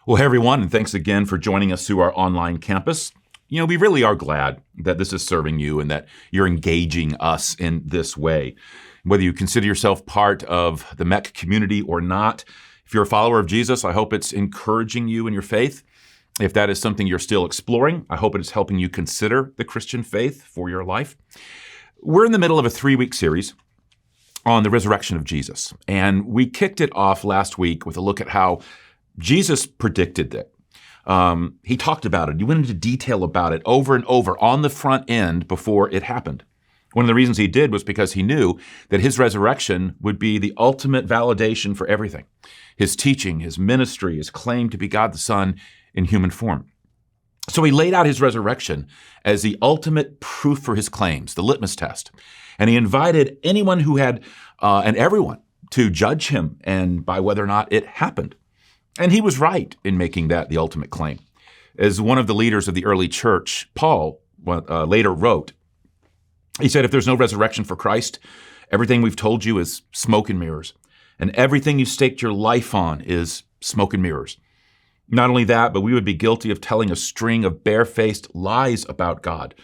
Well, hey, everyone, and thanks again for joining us through our online campus. We really are glad that this is serving you and that you're engaging us in this way. Whether you consider yourself part of the Meck community or not, if you're a follower of Jesus, I hope it's encouraging you in your faith. If that is something you're still exploring, I hope it is helping you consider the Christian faith for your life. We're in the middle of a 3-week series on the resurrection of Jesus, and we kicked it off last week with a look at how Jesus predicted that. He talked about it. He went into detail about it over and over on the front end before it happened. One of the reasons he did was because he knew that his resurrection would be the ultimate validation for everything. His teaching, his ministry, his claim to be God the Son in human form. So he laid out his resurrection as the ultimate proof for his claims, the litmus test. And he invited anyone who had, and everyone, to judge him and by whether or not it happened. And he was right in making that the ultimate claim. As one of the leaders of the early church, Paul, later wrote, he said, if there's no resurrection for Christ, everything we've told you is smoke and mirrors. And everything you staked your life on is smoke and mirrors. Not only that, but we would be guilty of telling a string of barefaced lies about God.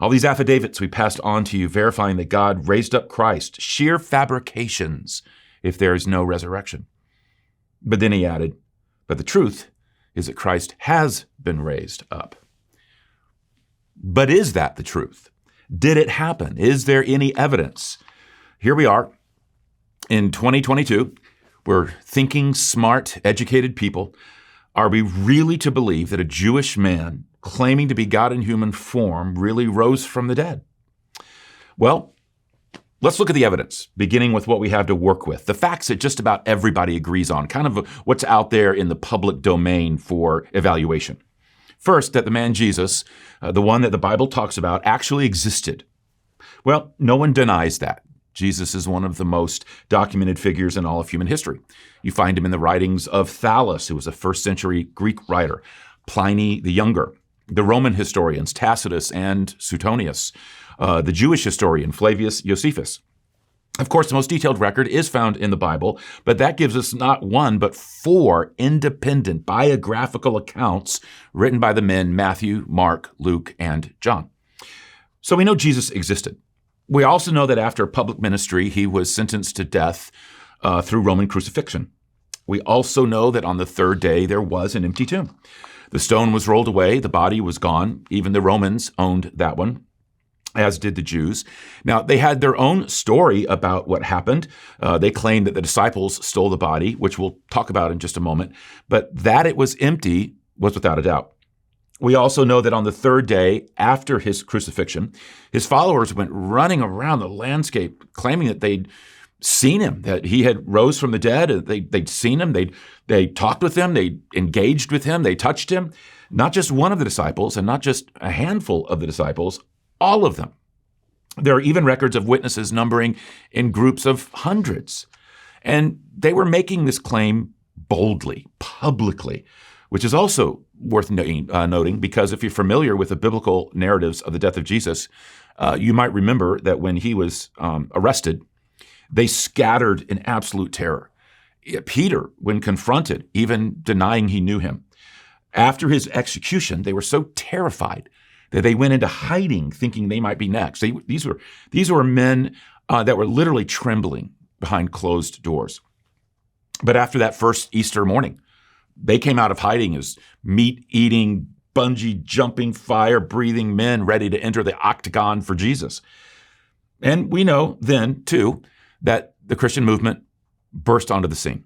All these affidavits we passed on to you verifying that God raised up Christ, sheer fabrications if there is no resurrection. But then he added, but the truth is that Christ has been raised up. But is that the truth? Did it happen? Is there any evidence? Here we are in 2022. We're thinking, smart, educated people. Are we really to believe that a Jewish man claiming to be God in human form really rose from the dead? Well, let's look at the evidence, beginning with what we have to work with, the facts that just about everybody agrees on, kind of what's out there in the public domain for evaluation. First, that the man Jesus, the one that the Bible talks about, actually existed. Well, no one denies that. Jesus is one of the most documented figures in all of human history. You find him in the writings of Thallus, who was a first century Greek writer, Pliny the Younger, the Roman historians Tacitus and Suetonius, the Jewish historian Flavius Josephus. Of course, the most detailed record is found in the Bible, but that gives us not one, but 4 independent biographical accounts written by the men Matthew, Mark, Luke, and John. So we know Jesus existed. We also know that after public ministry, he was sentenced to death through Roman crucifixion. We also know that on the 3rd day, there was an empty tomb. The stone was rolled away, the body was gone. Even the Romans owned that one, as did the Jews. Now, they had their own story about what happened. They claimed that the disciples stole the body, which we'll talk about in just a moment, but that it was empty was without a doubt. We also know that on the 3rd day after his crucifixion, his followers went running around the landscape claiming that they'd seen him, that he had rose from the dead. They'd seen him. They talked with him. They engaged with him. They touched him. Not just one of the disciples and not just a handful of the disciples, all of them. There are even records of witnesses numbering in groups of hundreds. And they were making this claim boldly, publicly, which is also worth noting because if you're familiar with the biblical narratives of the death of Jesus, you might remember that when he was arrested, they scattered in absolute terror. Peter, when confronted, even denying he knew him. After his execution, they were so terrified that they went into hiding, thinking they might be next. These were men that were literally trembling behind closed doors. But after that first Easter morning, they came out of hiding as meat-eating, bungee-jumping, fire-breathing men ready to enter the octagon for Jesus. And we know then, too, that the Christian movement burst onto the scene.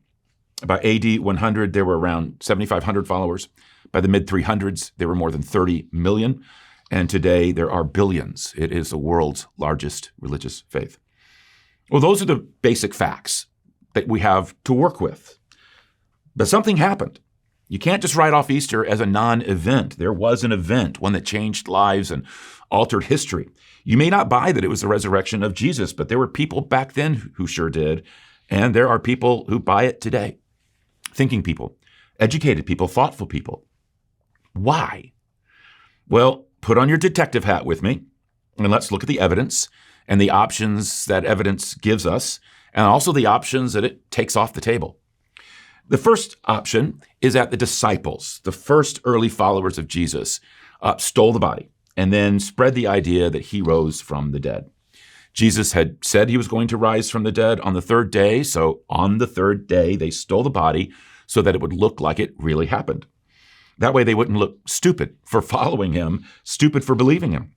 By AD 100, there were around 7,500 followers. By the mid-300s, there were more than 30 million. And today, there are billions. It is the world's largest religious faith. Well, those are the basic facts that we have to work with. But something happened. You can't just write off Easter as a non-event. There was an event, one that changed lives and altered history. You may not buy that it was the resurrection of Jesus, but there were people back then who sure did. And there are people who buy it today. Thinking people, educated people, thoughtful people. Why? Well, put on your detective hat with me, and let's look at the evidence and the options that evidence gives us, and also the options that it takes off the table. The first option is that the disciples, the first early followers of Jesus, stole the body and then spread the idea that he rose from the dead. Jesus had said he was going to rise from the dead on the third day, so on the third day, they stole the body so that it would look like it really happened. That way they wouldn't look stupid for following him, stupid for believing him.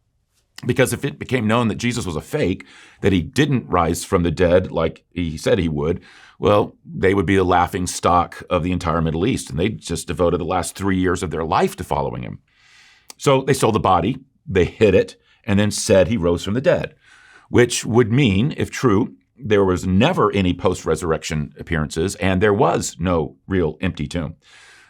Because if it became known that Jesus was a fake, that he didn't rise from the dead like he said he would, well, they would be the laughing stock of the entire Middle East, and they just devoted the last 3 years of their life to following him. So they stole the body, they hid it, and then said he rose from the dead, which would mean, if true, there was never any post-resurrection appearances, and there was no real empty tomb.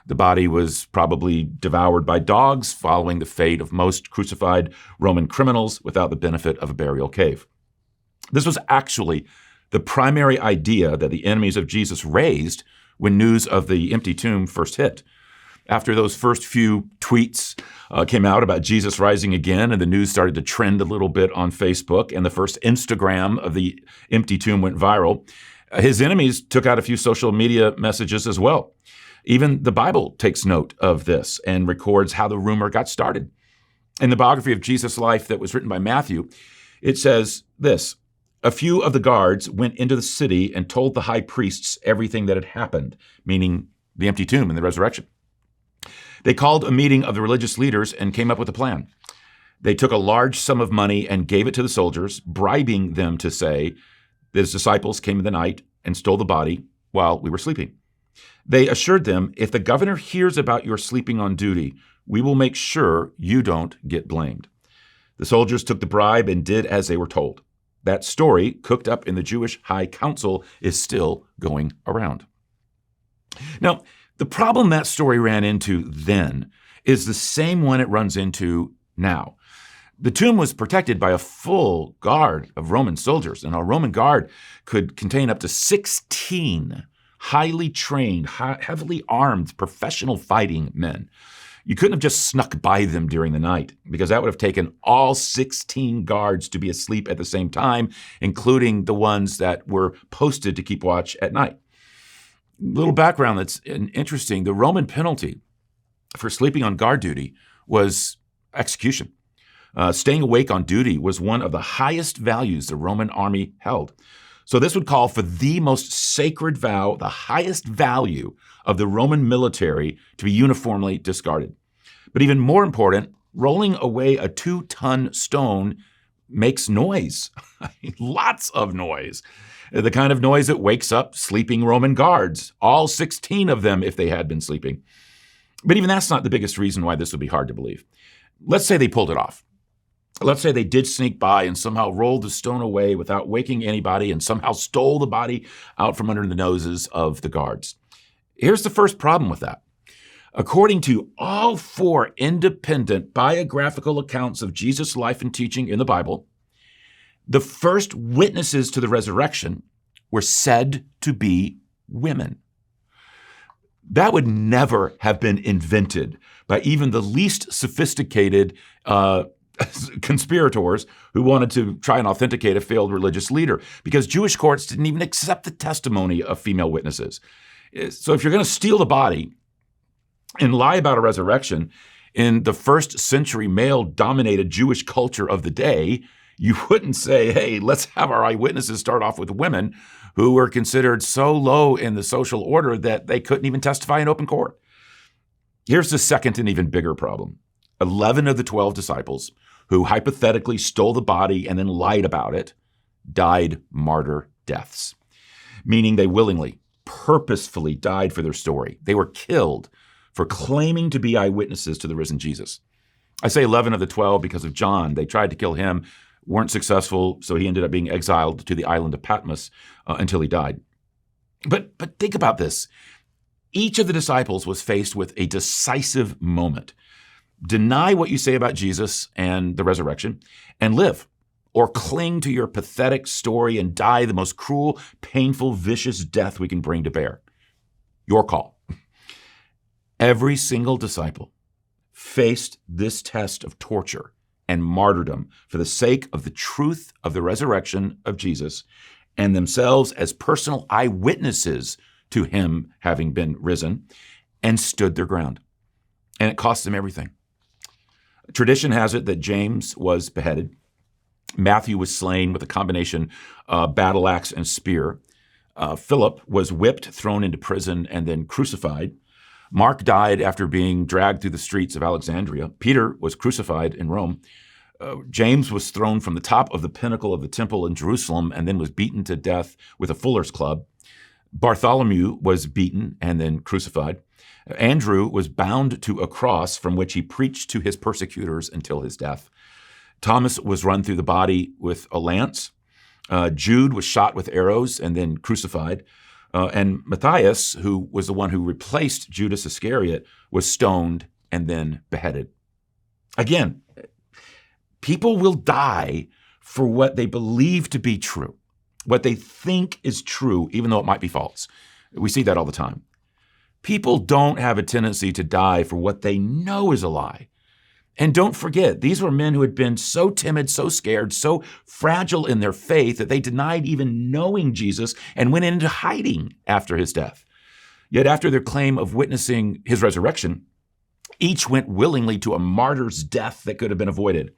The body was probably devoured by dogs, following the fate of most crucified Roman criminals without the benefit of a burial cave. This was actually the primary idea that the enemies of Jesus raised when news of the empty tomb first hit. After those first few tweets came out about Jesus rising again, and the news started to trend a little bit on Facebook, and the first Instagram of the empty tomb went viral, his enemies took out a few social media messages as well. Even the Bible takes note of this and records how the rumor got started. In the biography of Jesus' life that was written by Matthew, it says this: "A few of the guards went into the city and told the high priests everything that had happened," meaning the empty tomb and the resurrection. "They called a meeting of the religious leaders and came up with a plan. They took a large sum of money and gave it to the soldiers, bribing them to say that his disciples came in the night and stole the body while we were sleeping. They assured them, 'If the governor hears about your sleeping on duty, we will make sure you don't get blamed.' The soldiers took the bribe and did as they were told. That story, cooked up in the Jewish High Council, is still going around." Now, the problem that story ran into then is the same one it runs into now. The tomb was protected by a full guard of Roman soldiers, and a Roman guard could contain up to 16 highly trained, heavily armed, professional fighting men. You couldn't have just snuck by them during the night, because that would have taken all 16 guards to be asleep at the same time, including the ones that were posted to keep watch at night. Little background that's interesting: the Roman penalty for sleeping on guard duty was execution. Staying awake on duty was one of the highest values the Roman army held. So this would call for the most sacred vow, the highest value of the Roman military, to be uniformly discarded. But even more important, rolling away a 2-ton stone makes noise, lots of noise, the kind of noise that wakes up sleeping Roman guards, all 16 of them if they had been sleeping. But even that's not the biggest reason why this would be hard to believe. Let's say they pulled it off. Let's say they did sneak by and somehow rolled the stone away without waking anybody and somehow stole the body out from under the noses of the guards. Here's the first problem with that. According to all 4 independent biographical accounts of Jesus' life and teaching in the Bible, the first witnesses to the resurrection were said to be women. That would never have been invented by even the least sophisticated conspirators who wanted to try and authenticate a failed religious leader, because Jewish courts didn't even accept the testimony of female witnesses. So if you're going to steal the body and lie about a resurrection in the first century male-dominated Jewish culture of the day, you wouldn't say, hey, let's have our eyewitnesses start off with women who were considered so low in the social order that they couldn't even testify in open court. Here's the second and even bigger problem. 11 of the 12 disciples, who hypothetically stole the body and then lied about it, died martyr deaths, meaning they willingly, purposefully died for their story. They were killed for claiming to be eyewitnesses to the risen Jesus. I say 11 of the 12 because of John. They tried to kill him, weren't successful, so he ended up being exiled to the island of Patmos until he died. But think about this. Each of the disciples was faced with a decisive moment. Deny what you say about Jesus and the resurrection and live, or cling to your pathetic story and die the most cruel, painful, vicious death we can bring to bear. Your call. Every single disciple faced this test of torture and martyrdom for the sake of the truth of the resurrection of Jesus and themselves as personal eyewitnesses to him having been risen and stood their ground. And it cost them everything. Tradition has it that James was beheaded. Matthew was slain with a combination battle axe and spear. Philip was whipped, thrown into prison, and then crucified. Mark died after being dragged through the streets of Alexandria. Peter was crucified in Rome. James was thrown from the top of the pinnacle of the temple in Jerusalem and then was beaten to death with a fuller's club. Bartholomew was beaten and then crucified. Andrew was bound to a cross from which he preached to his persecutors until his death. Thomas was run through the body with a lance. Jude was shot with arrows and then crucified. And Matthias, who was the one who replaced Judas Iscariot, was stoned and then beheaded. Again, people will die for what they believe to be true, what they think is true, even though it might be false. We see that all the time. People don't have a tendency to die for what they know is a lie. And don't forget, these were men who had been so timid, so scared, so fragile in their faith that they denied even knowing Jesus and went into hiding after his death. Yet after their claim of witnessing his resurrection, each went willingly to a martyr's death that could have been avoided.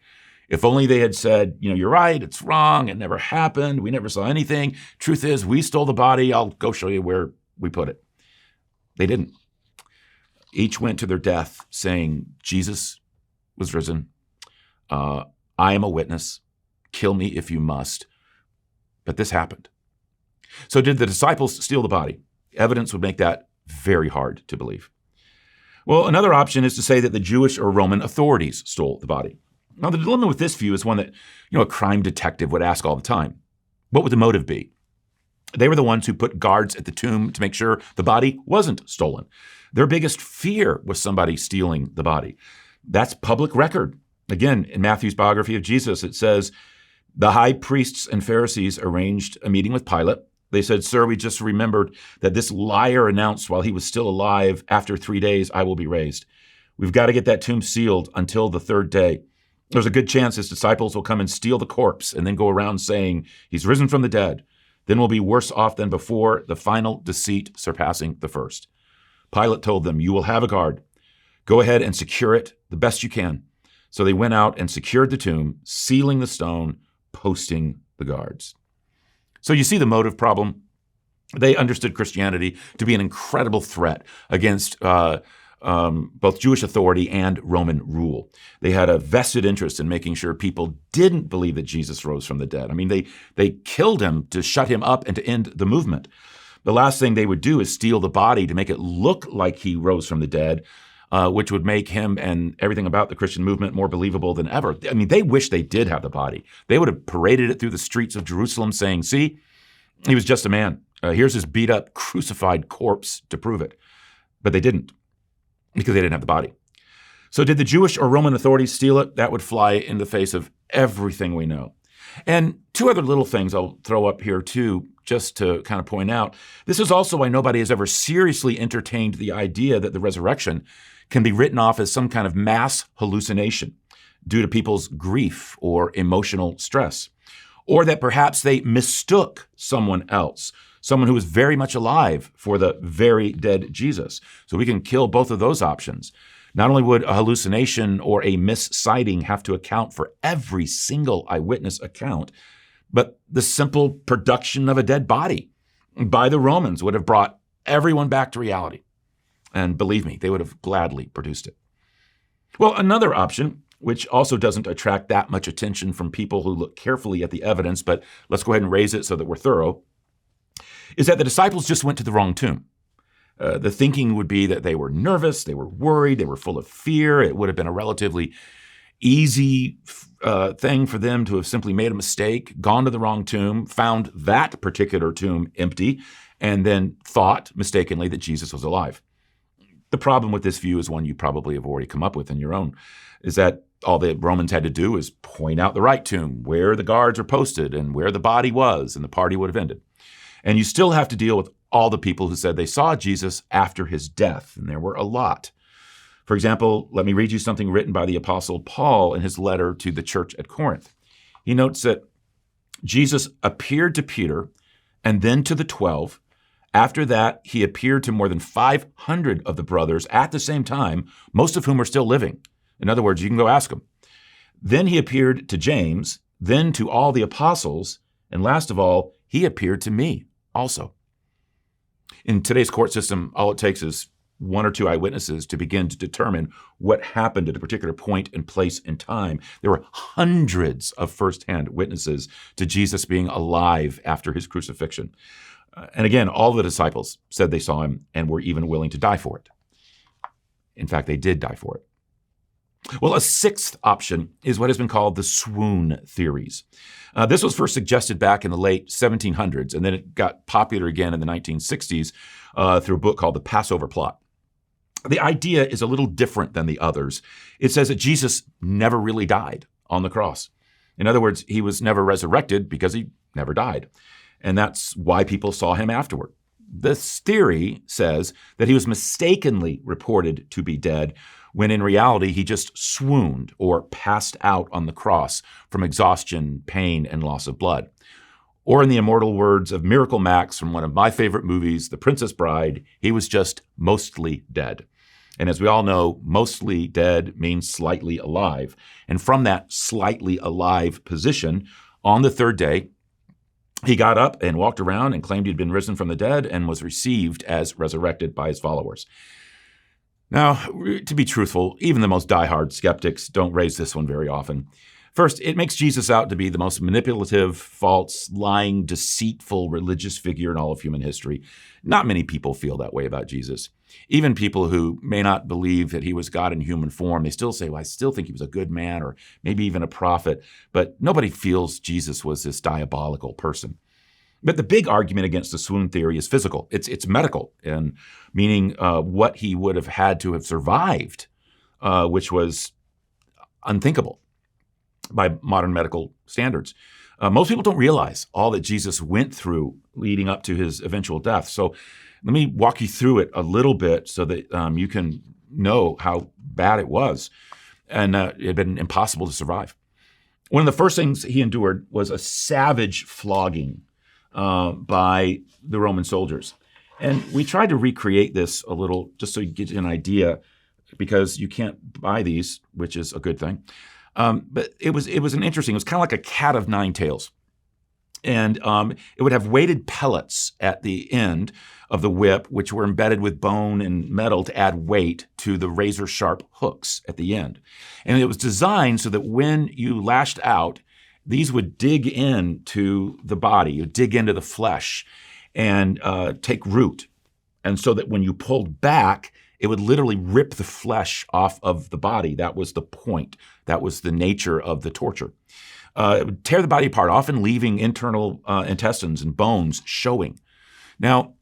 If only they had said, you're right, it's wrong, it never happened, we never saw anything. Truth is, we stole the body, I'll go show you where we put it. They didn't. Each went to their death saying, Jesus was risen. I am a witness. Kill me if you must. But this happened. So did the disciples steal the body? Evidence would make that very hard to believe. Well, another option is to say that the Jewish or Roman authorities stole the body. Now, the dilemma with this view is one that, a crime detective would ask all the time. What would the motive be? They were the ones who put guards at the tomb to make sure the body wasn't stolen. Their biggest fear was somebody stealing the body. That's public record. Again, in Matthew's biography of Jesus, it says, the high priests and Pharisees arranged a meeting with Pilate. They said, "Sir, we just remembered that this liar announced while he was still alive, after 3 days, I will be raised. We've got to get that tomb sealed until the third day. There's a good chance his disciples will come and steal the corpse and then go around saying, he's risen from the dead. Then we'll be worse off than before, the final deceit surpassing the first." Pilate told them, "You will have a guard. Go ahead and secure it the best you can." So they went out and secured the tomb, sealing the stone, posting the guards. So you see the motive problem. They understood Christianity to be an incredible threat against both Jewish authority and Roman rule. They had a vested interest in making sure people didn't believe that Jesus rose from the dead. I mean, they killed him to shut him up and to end the movement. The last thing they would do is steal the body to make it look like he rose from the dead, which would make him and everything about the Christian movement more believable than ever. I mean, they wish they did have the body. They would have paraded it through the streets of Jerusalem saying, "See, he was just a man. Here's his beat up, crucified corpse to prove it." But they didn't, because they didn't have the body. So did the Jewish or Roman authorities steal it? That would fly in the face of everything we know. And two other little things I'll throw up here too, just to kind of point out. This is also why nobody has ever seriously entertained the idea that the resurrection can be written off as some kind of mass hallucination due to people's grief or emotional stress, or that perhaps they mistook someone else, someone who was very much alive, for the very dead Jesus. So we can kill both of those options. Not only would a hallucination or a missighting have to account for every single eyewitness account, but the simple production of a dead body by the Romans would have brought everyone back to reality. And believe me, they would have gladly produced it. Well, another option, which also doesn't attract that much attention from people who look carefully at the evidence, but let's go ahead and raise it so that we're thorough, is that the disciples just went to the wrong tomb. The thinking would be that they were nervous, they were worried, they were full of fear. It would have been a relatively easy thing for them to have simply made a mistake, gone to the wrong tomb, found that particular tomb empty, and then thought mistakenly that Jesus was alive. The problem with this view is one you probably have already come up with in your own, is that all the Romans had to do is point out the right tomb, where the guards are posted, and where the body was, and the party would have ended. And you still have to deal with all the people who said they saw Jesus after his death, and there were a lot. For example, let me read you something written by the Apostle Paul in his letter to the church at Corinth. He notes that Jesus appeared to Peter and then to the 12 After that, he appeared to more than 500 of the brothers at the same time, most of whom are still living. In other words, you can go ask them. Then he appeared to James, then to all the apostles, and last of all, he appeared to me also. In today's court system, all it takes is one or two eyewitnesses to begin to determine what happened at a particular point and place and time. There were hundreds of firsthand witnesses to Jesus being alive after his crucifixion. And again, all the disciples said they saw him and were even willing to die for it. In fact, they did die for it. Well, a sixth option is what has been called the swoon theories. This was first suggested back in the late 1700s, and then it got popular again in the 1960s through a book called The Passover Plot. The idea is a little different than the others. It says that Jesus never really died on the cross. In other words, he was never resurrected because he never died. And that's why people saw him afterward. This theory says that he was mistakenly reported to be dead when in reality he just swooned or passed out on the cross from exhaustion, pain, and loss of blood. Or in the immortal words of Miracle Max from one of my favorite movies, The Princess Bride, he was just mostly dead. And as we all know, mostly dead means slightly alive. And from that slightly alive position, on the third day, he got up and walked around and claimed he'd been risen from the dead and was received as resurrected by his followers. Now, to be truthful, even the most diehard skeptics don't raise this one very often. First, it makes Jesus out to be the most manipulative, false, lying, deceitful religious figure in all of human history. Not many people feel that way about Jesus. Even people who may not believe that he was God in human form, they still say, well, I still think he was a good man or maybe even a prophet. But nobody feels Jesus was this diabolical person. But the big argument against the swoon theory is physical. It's medical, and meaning what he would have had to have survived, which was unthinkable by modern medical standards. Most people don't realize all that Jesus went through leading up to his eventual death. So let me walk you through it a little bit so that you can know how bad it was. And it had been impossible to survive. One of the first things he endured was a savage flogging by the Roman soldiers. And we tried to recreate this a little just so you get an idea, because you can't buy these, which is a good thing. But it was an interesting, it was kind of like a cat of nine tails. And it would have weighted pellets at the end of the whip, which were embedded with bone and metal to add weight to the razor-sharp hooks at the end. And it was designed so that when you lashed out, these would dig into the body, you dig into the flesh, and take root. And so that when you pulled back, it would literally rip the flesh off of the body. That was the point. That was the nature of the torture. It would tear the body apart, often leaving internal intestines and bones showing. Now,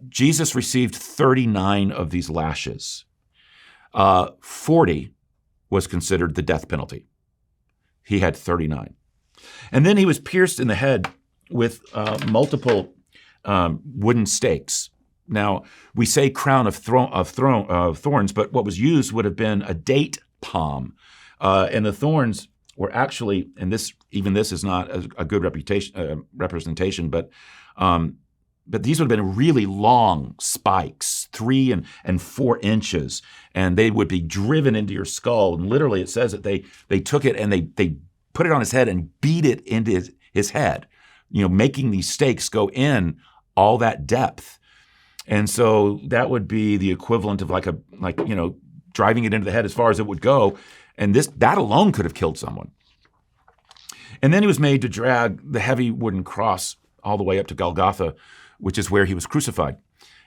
Jesus received 39 of these lashes. 40 was considered the death penalty. He had 39. And then he was pierced in the head with multiple wooden stakes. Now, we say crown of thorns, but what was used would have been a date palm. And the thorns were actually, and this is not a good representation, but these would have been really long spikes, 3 and 4 inches, and they would be driven into your skull. And literally, it says that they took it and they put it on his head and beat it into his head, making these stakes go in all that depth. And so that would be the equivalent of like driving it into the head as far as it would go. And that alone could have killed someone. And then he was made to drag the heavy wooden cross all the way up to Golgotha, which is where he was crucified,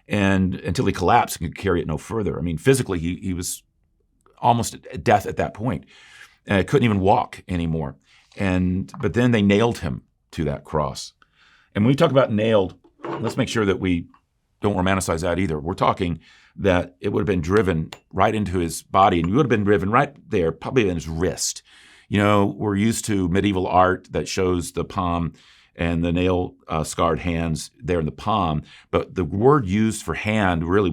and until he collapsed and could carry it no further. I mean, physically, he was almost at death at that point. Couldn't even walk anymore. But then they nailed him to that cross. And when we talk about nailed, let's make sure that we don't romanticize that either. We're talking that it would have been driven right into his body, and you would have been driven right there, probably in his wrist. We're used to medieval art that shows the palm and the nail-scarred hands there in the palm, but the word used for hand really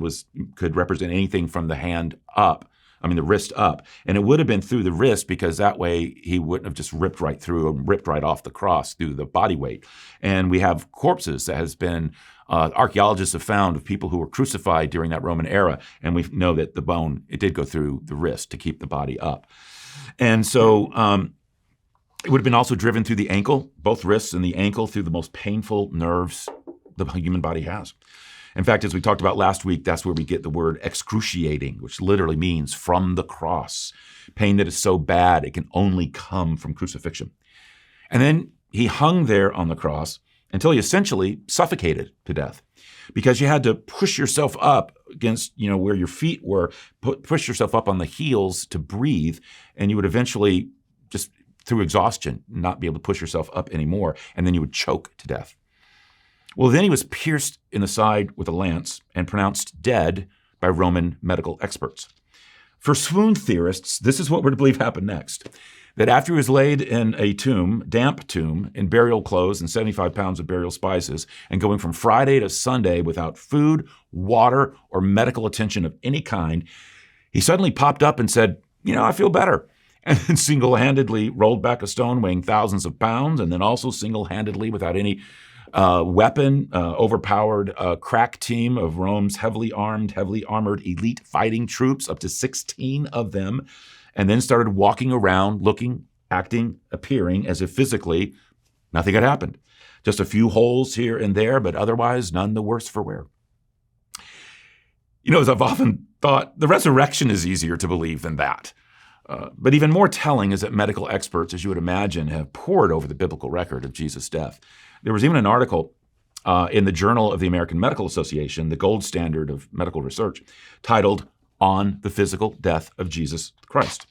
could represent anything from the hand up, the wrist up. And it would have been through the wrist, because that way he wouldn't have just ripped right through and ripped right off the cross through the body weight. And we have corpses that has been Archaeologists have found of people who were crucified during that Roman era, and we know that the bone, it did go through the wrist to keep the body up. And so it would have been also driven through the ankle, both wrists and the ankle, through the most painful nerves the human body has. In fact, as we talked about last week, that's where we get the word excruciating, which literally means from the cross. Pain that is so bad it can only come from crucifixion. And then he hung there on the cross until he essentially suffocated to death, because you had to push yourself up against, where your feet were, push yourself up on the heels to breathe, and you would eventually, just through exhaustion, not be able to push yourself up anymore, and then you would choke to death. Well, then he was pierced in the side with a lance and pronounced dead by Roman medical experts. For swoon theorists, this is what we're to believe happened next. That after he was laid in a tomb, damp tomb, in burial clothes and 75 pounds of burial spices, and going from Friday to Sunday without food, water, or medical attention of any kind, he suddenly popped up and said, I feel better. And then single-handedly rolled back a stone weighing thousands of pounds, and then also single-handedly, without any weapon, overpowered crack team of Rome's heavily armed, heavily armored elite fighting troops, up to 16 of them, and then started walking around, looking, acting, appearing as if physically nothing had happened. Just a few holes here and there, but otherwise none the worse for wear. As I've often thought, the resurrection is easier to believe than that. But even more telling is that medical experts, as you would imagine, have pored over the biblical record of Jesus' death. There was even an article in the Journal of the American Medical Association, the gold standard of medical research, titled On the Physical Death of Jesus Christ.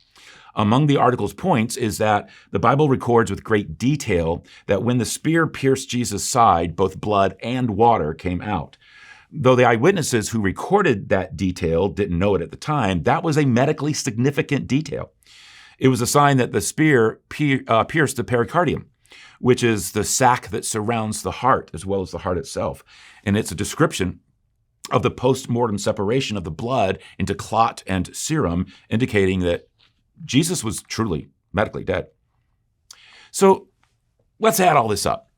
Among the article's points is that the Bible records with great detail that when the spear pierced Jesus' side, both blood and water came out. Though the eyewitnesses who recorded that detail didn't know it at the time, that was a medically significant detail. It was a sign that the spear pierced the pericardium, which is the sac that surrounds the heart as well as the heart itself. And it's a description of the post-mortem separation of the blood into clot and serum, indicating that Jesus was truly medically dead. So let's add all this up.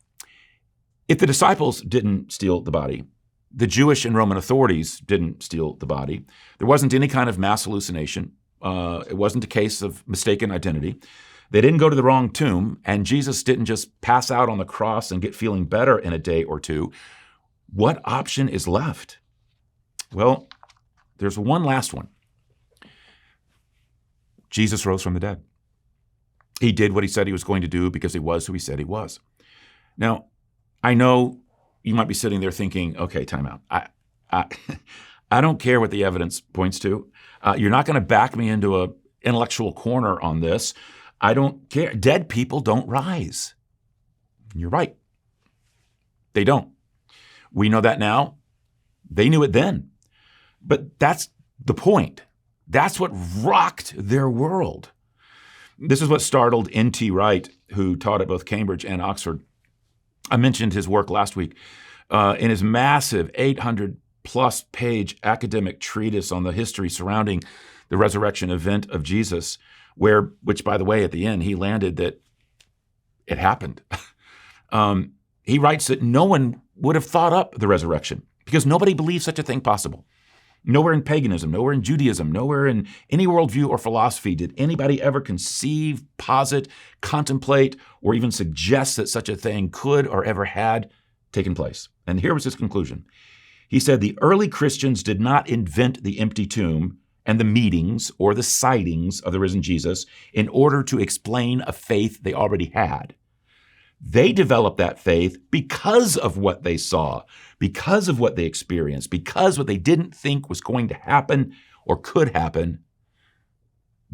If the disciples didn't steal the body, the Jewish and Roman authorities didn't steal the body, there wasn't any kind of mass hallucination, it wasn't a case of mistaken identity, they didn't go to the wrong tomb, and Jesus didn't just pass out on the cross and get feeling better in a day or two, what option is left? Well, there's one last one. Jesus rose from the dead. He did what he said he was going to do because he was who he said he was. Now, I know you might be sitting there thinking, okay, time out. I don't care what the evidence points to. You're not going to back me into an intellectual corner on this. I don't care. Dead people don't rise. You're right. They don't. We know that now. They knew it then. But that's the point. That's what rocked their world. This is what startled N.T. Wright, who taught at both Cambridge and Oxford. I mentioned his work last week. In his massive 800-plus page academic treatise on the history surrounding the resurrection event of Jesus, which, by the way, at the end, he landed that it happened. He writes that no one would have thought up the resurrection because nobody believed such a thing possible. Nowhere in paganism, nowhere in Judaism, nowhere in any worldview or philosophy did anybody ever conceive, posit, contemplate, or even suggest that such a thing could or ever had taken place. And here was his conclusion. He said, the early Christians did not invent the empty tomb and the meetings or the sightings of the risen Jesus in order to explain a faith they already had. They developed that faith because of what they saw, because of what they experienced, because what they didn't think was going to happen or could happen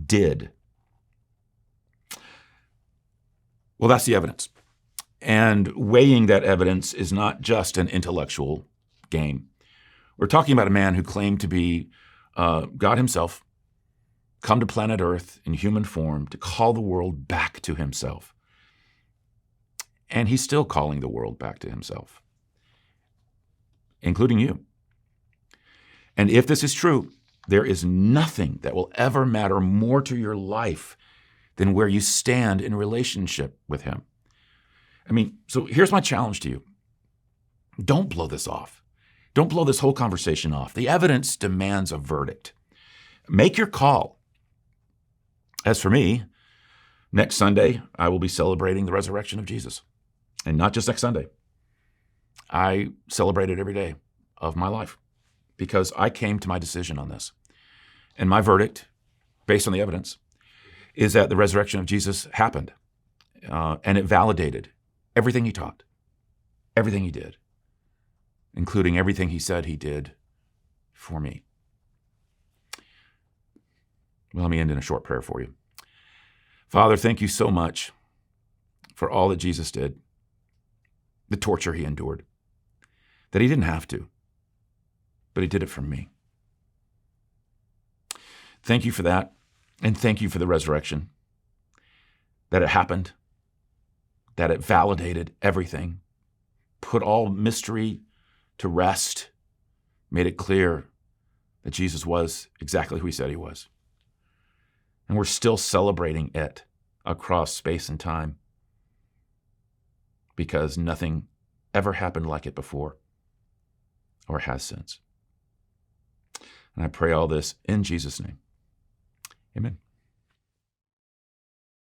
did. Well, that's the evidence. And weighing that evidence is not just an intellectual game. We're talking about a man who claimed to be God himself, come to planet Earth in human form to call the world back to himself. And he's still calling the world back to himself, including you. And if this is true, there is nothing that will ever matter more to your life than where you stand in relationship with him. I mean, so here's my challenge to you. Don't blow this off. Don't blow this whole conversation off. The evidence demands a verdict. Make your call. As for me, next Sunday, I will be celebrating the resurrection of Jesus. And not just next Sunday. I celebrate it every day of my life because I came to my decision on this. And my verdict, based on the evidence, is that the resurrection of Jesus happened. And it validated everything he taught, everything he did, including everything he said he did for me. Well, let me end in a short prayer for you. Father, thank you so much for all that Jesus did, the torture he endured, that he didn't have to, but he did it for me. Thank you for that, and thank you for the resurrection, that it happened, that it validated everything, put all mystery to rest, made it clear that Jesus was exactly who he said he was. And we're still celebrating it across space and time because nothing ever happened like it before or has since. And I pray all this in Jesus' name. Amen.